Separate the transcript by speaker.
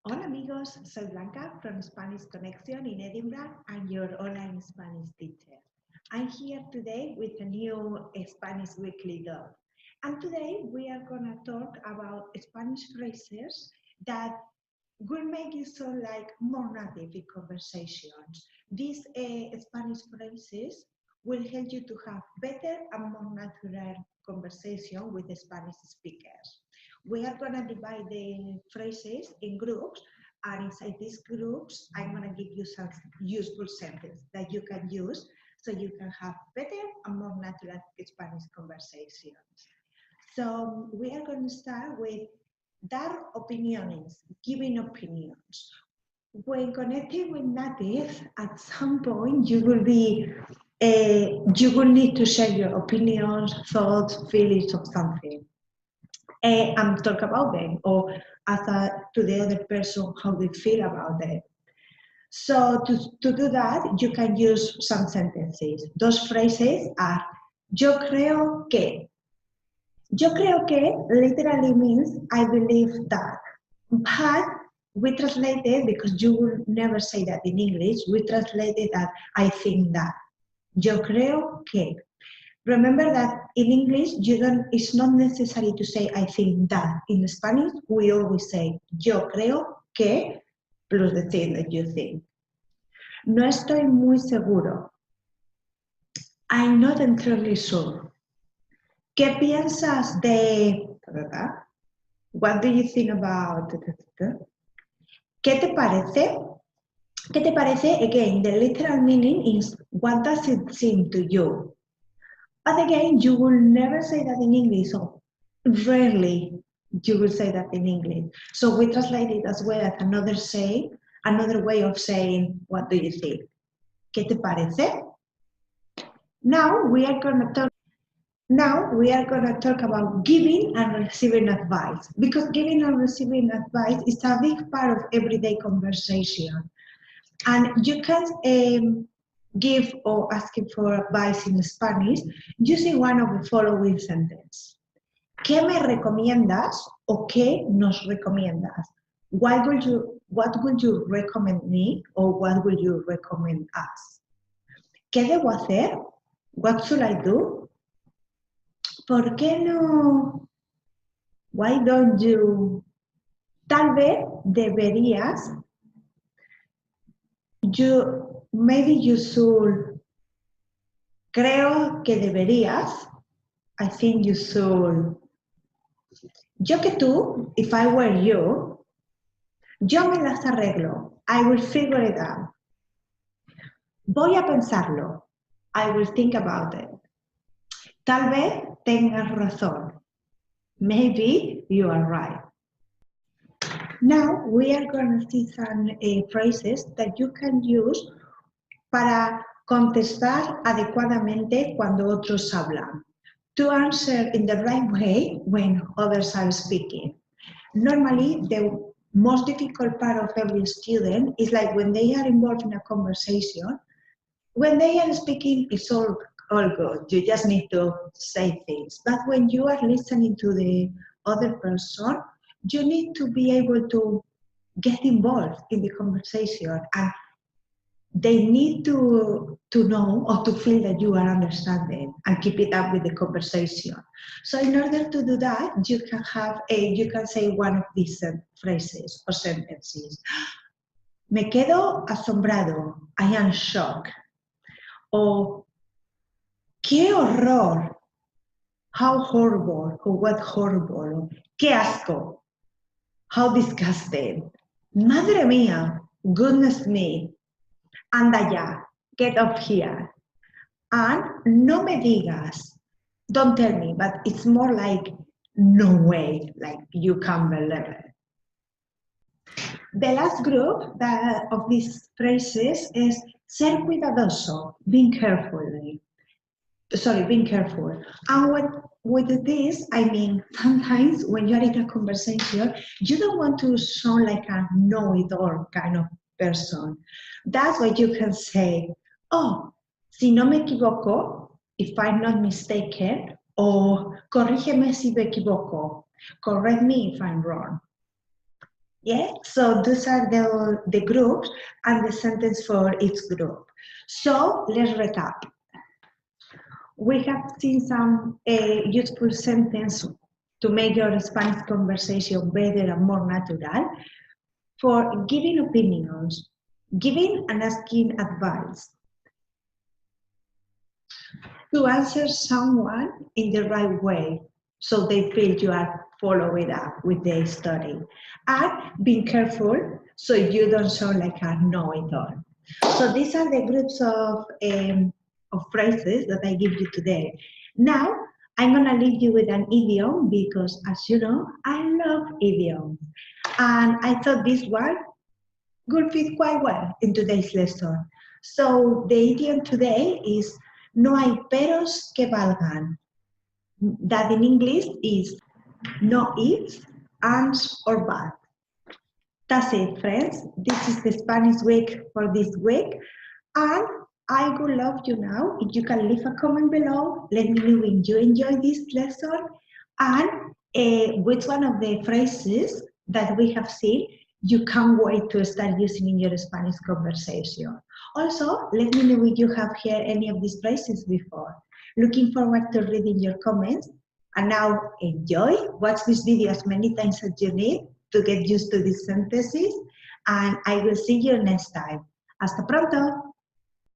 Speaker 1: Hola amigos, soy Blanca from Spanish Connection in Edinburgh and your online Spanish teacher. I'm here today with a new Spanish weekly blog. And today we are going to talk about Spanish phrases that will make you sound like more native in conversations. These Spanish phrases will help you to have better and more natural conversation with the Spanish speakers. We are going to divide the phrases in groups, and inside these groups, I'm going to give you some useful sentences that you can use so you can have better and more natural Spanish conversations. So we are going to start with dar opiniones, giving opinions. When connecting with natives, at some point you will need to share your opinions, thoughts, feelings of something. And talk about them, or ask to the other person how they feel about them. So to do that, you can use some sentences. Those phrases are yo creo que. Yo creo que literally means I believe that. But we translate it, because you will never say that in English, we translate it as I think that. Yo creo que. Remember that in English, it's not necessary to say I think that. In Spanish, we always say yo creo que plus the thing that you think. No estoy muy seguro. I'm not entirely sure. ¿Qué piensas de? What do you think about? ¿Qué te parece? ¿Qué te parece? Again, the literal meaning is what does it seem to you? But again, you will never say that in English, or rarely you will say that in English. So we translate it as well as another way of saying, what do you think? ¿Qué te parece? Now we are going to talk about giving and receiving advice, because giving and receiving advice is a big part of everyday conversation. And you can give or asking for advice in Spanish using one of the following sentences. ¿Qué me recomiendas o qué nos recomiendas? What would you recommend me, or what would you recommend us? ¿Qué debo hacer? What should I do? ¿Por qué no? Why don't you? Tal vez deberías. Maybe you should. Creo que deberías. I think you should. Yo que tú, if I were you, yo me las arreglo. I will figure it out. Voy a pensarlo. I will think about it. Tal vez tengas razón. Maybe you are right. Now we are going to see some phrases that you can use para contestar adecuadamente cuando otros hablan. To answer in the right way when others are speaking. Normally, the most difficult part of every student is like when they are involved in a conversation. When they are speaking, it's all good. You just need to say things. But when you are listening to the other person, you need to be able to get involved in the conversation, and they need to know or to feel that you are understanding and keep it up with the conversation. So in order to do that, you can say one of these phrases or sentences. Me quedo asombrado. I am shocked. Or qué horror. How horrible, or what horrible. Qué asco. How disgusting. Madre mía. Goodness me. Anda ya. Get up here. And no me digas. Don't tell me, but it's more like no way, like you can't believe it. The last group of these phrases is ser cuidadoso, being careful. And with this, I mean, sometimes when you're in a conversation, you don't want to sound like a know-it-all kind of person. That's why you can say, oh, si no me equivoco, if I'm not mistaken, or corrígeme si me equivoco, correct me if I'm wrong. Yeah, so those are the groups and the sentence for each group. So let's recap. We have seen some useful sentence to make your Spanish conversation better and more natural for giving opinions, giving and asking advice, to answer someone in the right way so they feel you are following up with their story, and being careful so you don't sound like a know-it-all. So these are the groups of phrases that I give you today. Now I'm gonna leave you with an idiom because, as you know, I love idioms, and I thought this one would fit quite well in today's lesson. So the idiom today is no hay peros que valgan. That in English is no ifs, ands, or buts. That's it, friends. This is the Spanish week for this week. And I would love you now if you can leave a comment below. Let me know when you enjoy this lesson and which one of the phrases that we have seen you can't wait to start using in your Spanish conversation. Also, let me know if you have heard any of these phrases before. Looking forward to reading your comments. And now enjoy, watch this video as many times as you need to get used to these sentences. And I will see you next time. Hasta pronto!